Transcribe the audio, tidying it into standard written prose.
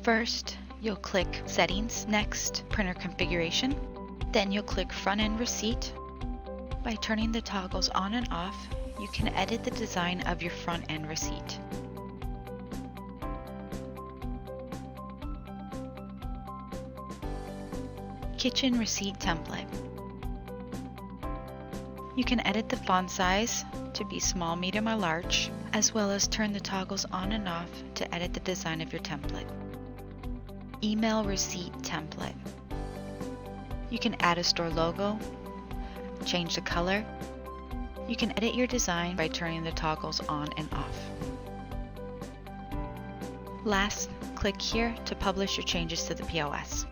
First, you'll click Settings, next Printer Configuration. Then you'll click Front-End Receipt. By turning the toggles on and off, you can edit the design of your front-end receipt. Kitchen Receipt Template. You can edit the font size to be small, medium, or large, as well as turn the toggles on and off to edit the design of your template. Email Receipt Template. You can add a store logo, change the color. You can edit your design by turning the toggles on and off. Last, click here to publish your changes to the POS.